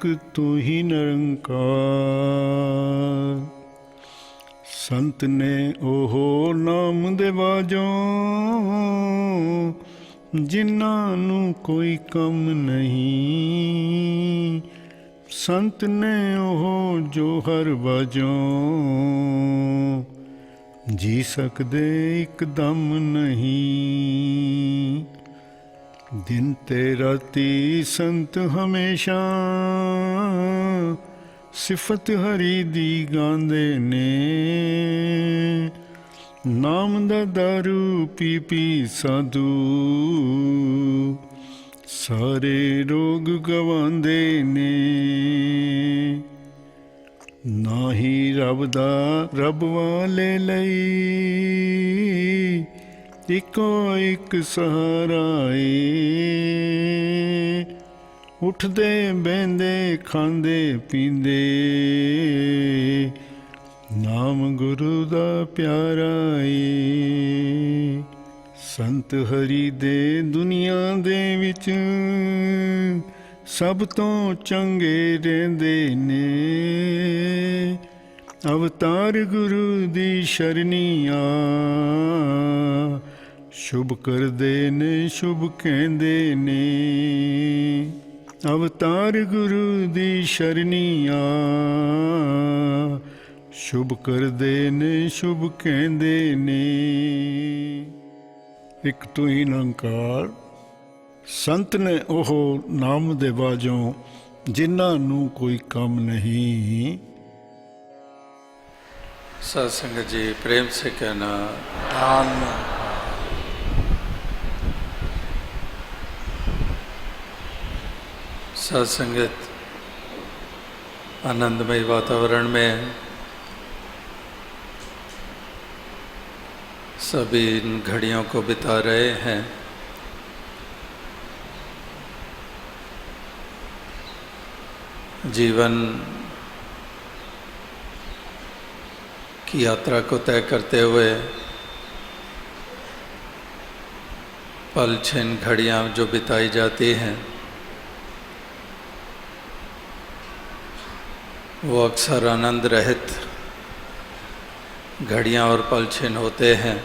एक तू ही निरंकार। संत ने ओहो नाम दे बाजों, जिन्हां नू कोई कम नहीं। संत ने ओहो जो हर बाजों, जी सकदे इकदम नहीं। दिन ते राती संत हमेशा, सिफत हरि दी गांदे ने। नाम दा दारू पी पी साधु, सारे रोग गवांदे ने। ना ही रब दा रब वाले लई, इको एक सहारा ए। उठदे बहंदे खांदे पींदे, नाम गुरु दा प्यारा ए। संत हरि दे दुनिया दे विच, सब तो चंगे रहिंदे ने। अवतार गुरु दी शरणी आ, शुभ करदे ने शुभ कहंदे ने। अवतार गुरु दी शरणी आ, शुभ करदे ने शुभ कहंदे ने। एक तू ही निरंकार। संत ने ओहो नाम दे बाजों, जिन्हां नू कोई कम नहीं। सत्संग जी प्रेम से कहना आन। सत्संगत आनंदमय वातावरण में सभी इन घड़ियों को बिता रहे हैं। जीवन की यात्रा को तय करते हुए पल क्षण घड़ियाँ जो बिताई जाती हैं, वो अक्सर आनंद रहित घड़ियाँ और पल क्षण होते हैं।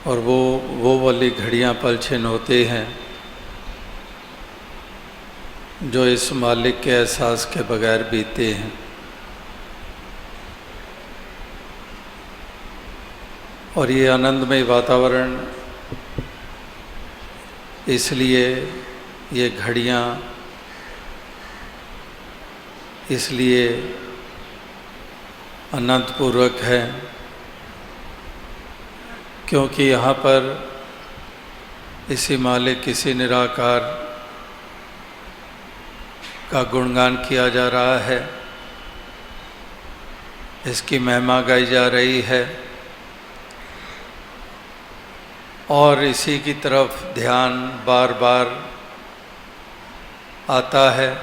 और वो वाली घड़ियाँ पल क्षण होती हैं जो इस मालिक के एहसास के बगैर बीतती हैं। और ये आनंदमय वातावरण इसलिए, ये घड़ियाँ इसलिए आनंदपूर्वक है क्योंकि यहाँ पर इसी मालिक, इसी निराकार का गुणगान किया जा रहा है, इसकी महिमा गाई जा रही है। और इसी की तरफ ध्यान बार बार आता है,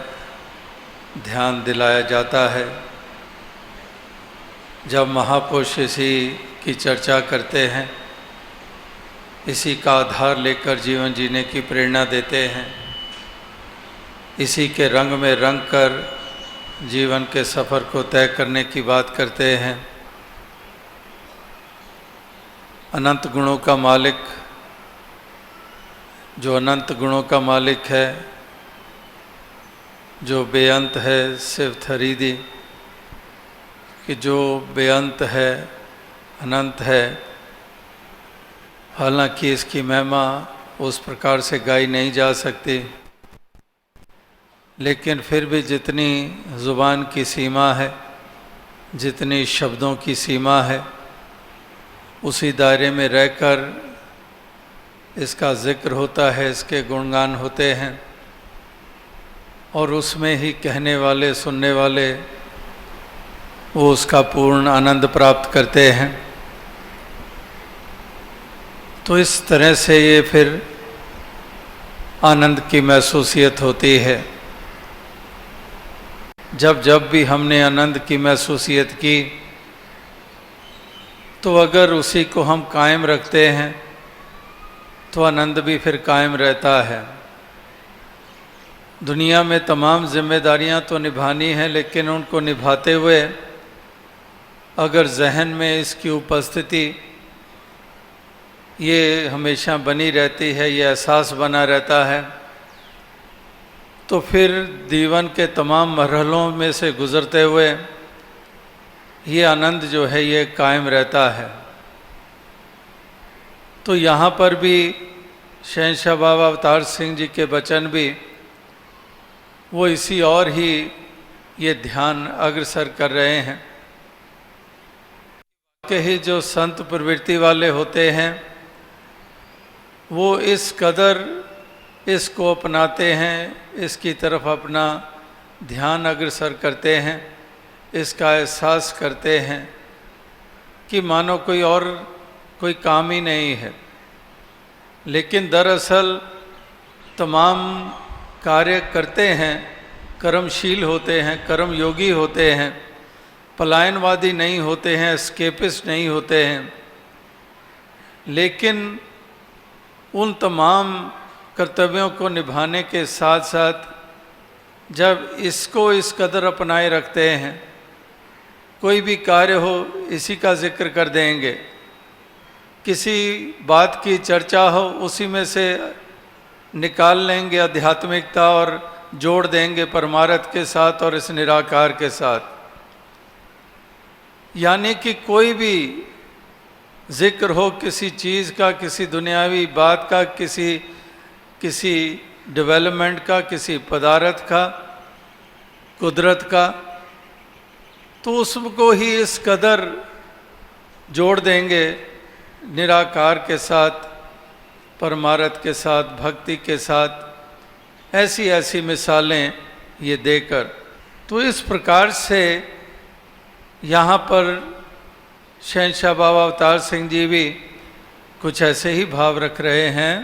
ध्यान दिलाया जाता है। जब महापुरुष इसी की चर्चा करते हैं, इसी का आधार लेकर जीवन जीने की प्रेरणा देते हैं, इसी के रंग में रंग कर जीवन के सफ़र को तय करने की बात करते हैं। अनंत गुणों का मालिक, जो अनंत गुणों का मालिक है, जो बेअंत है, सिर्फ थरीदी कि जो बेअंत है, अनंत है। हालांकि इसकी महिमा उस प्रकार से गाई नहीं जा सकती, लेकिन फिर भी जितनी ज़ुबान की सीमा है, जितनी शब्दों की सीमा है, उसी दायरे में रहकर इसका ज़िक्र होता है, इसके गुणगान होते हैं। और उसमें ही कहने वाले, सुनने वाले वो उसका पूर्ण आनंद प्राप्त करते हैं। तो इस तरह से ये फिर आनंद की महसूसियत होती है। जब जब भी हमने आनंद की महसूसियत की, तो अगर उसी को हम कायम रखते हैं तो आनंद भी फिर कायम रहता है। दुनिया में तमाम जिम्मेदारियां तो निभानी हैं, लेकिन उनको निभाते हुए अगर जहन में इसकी उपस्थिति ये हमेशा बनी रहती है, ये एहसास बना रहता है, तो फिर जीवन के तमाम मरहलों में से गुज़रते हुए ये आनंद जो है ये कायम रहता है। तो यहाँ पर भी शहंशाह बाबा अवतार सिंह जी के वचन भी वो इसी और ही ये ध्यान अग्रसर कर रहे हैं कि ही जो संत प्रवृत्ति वाले होते हैं वो इस कदर इसको अपनाते हैं, इसकी तरफ अपना ध्यान अग्रसर करते हैं, इसका एहसास करते हैं कि मानो कोई काम ही नहीं है। लेकिन दरअसल तमाम कार्य करते हैं, कर्मशील होते हैं, कर्म योगी होते हैं, पलायनवादी नहीं होते हैं, एस्केपिस्ट नहीं होते हैं। लेकिन उन तमाम कर्तव्यों को निभाने के साथ साथ जब इसको इस कदर अपनाए रखते हैं, कोई भी कार्य हो इसी का जिक्र कर देंगे, किसी बात की चर्चा हो उसी में से निकाल लेंगे आध्यात्मिकता और जोड़ देंगे परमार्थ के साथ और इस निराकार के साथ। यानी कि कोई भी जिक्र हो किसी चीज़ का, किसी दुनियावी बात का, किसी डेवलपमेंट का, किसी पदार्थ का, कुदरत का, तो उसको ही इस कदर जोड़ देंगे निराकार के साथ, परमार्थ के साथ, भक्ति के साथ, ऐसी ऐसी मिसालें ये देकर। तो इस प्रकार से यहाँ पर शहंशाह बाबा अवतार सिंह जी भी कुछ ऐसे ही भाव रख रहे हैं।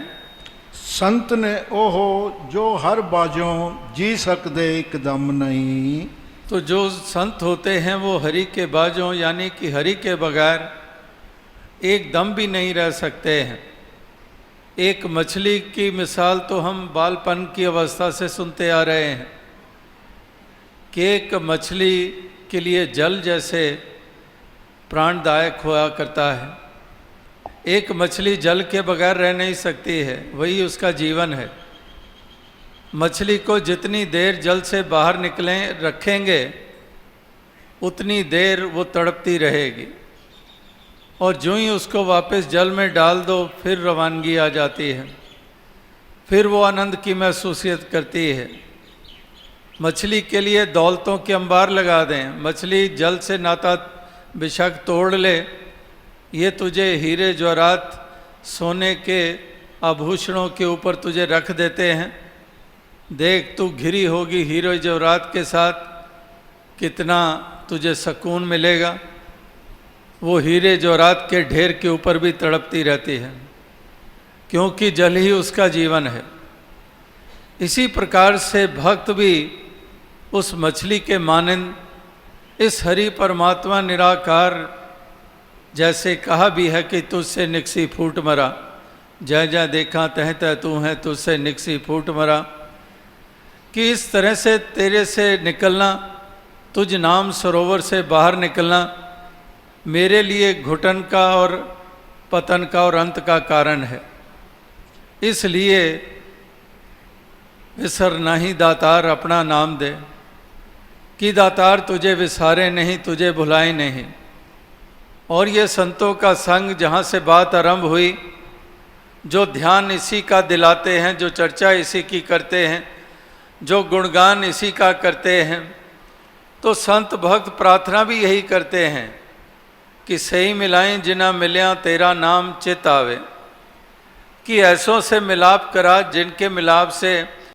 संत ने ओहो जो हर बाजों जी सकदे एकदम नहीं। तो जो संत होते हैं वो हरि के बाजों यानी कि हरि के बगैर एक दम भी नहीं रह सकते हैं। एक मछली की मिसाल तो हम बालपन की अवस्था से सुनते आ रहे हैं कि एक मछली के लिए जल जैसे प्राणदायक हुआ करता है। एक मछली जल के बगैर रह नहीं सकती है, वही उसका जीवन है। मछली को जितनी देर जल से बाहर रखेंगे उतनी देर वो तड़पती रहेगी, और जो ही उसको वापस जल में डाल दो फिर रवानगी आ जाती है, फिर वो आनंद की महसूसियत करती है। मछली के लिए दौलतों के अंबार लगा दें, मछली जल से नाता बेशक तोड़ ले, ये तुझे हीरे जवाहरात सोने के आभूषणों के ऊपर तुझे रख देते हैं, देख तू घिरी होगी हीरे जवाहरात के साथ, कितना तुझे सुकून मिलेगा। वो हीरे जवाहरात के ढेर के ऊपर भी तड़पती रहती है, क्योंकि जल ही उसका जीवन है। इसी प्रकार से भक्त भी उस मछली के मानंद इस हरि परमात्मा निराकार, जैसे कहा भी है कि तुझसे निकसी फूट मरा, जय जय देखा तह तह तू है, तुझसे निकसी फूट मरा, कि इस तरह से तेरे से निकलना, तुझ नाम सरोवर से बाहर निकलना मेरे लिए घुटन का और पतन का और अंत का कारण है। इसलिए विसर नहीं दातार अपना नाम दे, कि दातार तुझे विसारे नहीं, तुझे भुलाए नहीं। और ये संतों का संग जहाँ से बात आरंभ हुई, जो ध्यान इसी का दिलाते हैं, जो चर्चा इसी की करते हैं, जो गुणगान इसी का करते हैं, तो संत भक्त प्रार्थना भी यही करते हैं कि सही मिलाएं जिना मिल्या तेरा नाम चित आवे, कि ऐसों से मिलाप करा जिनके मिलाप से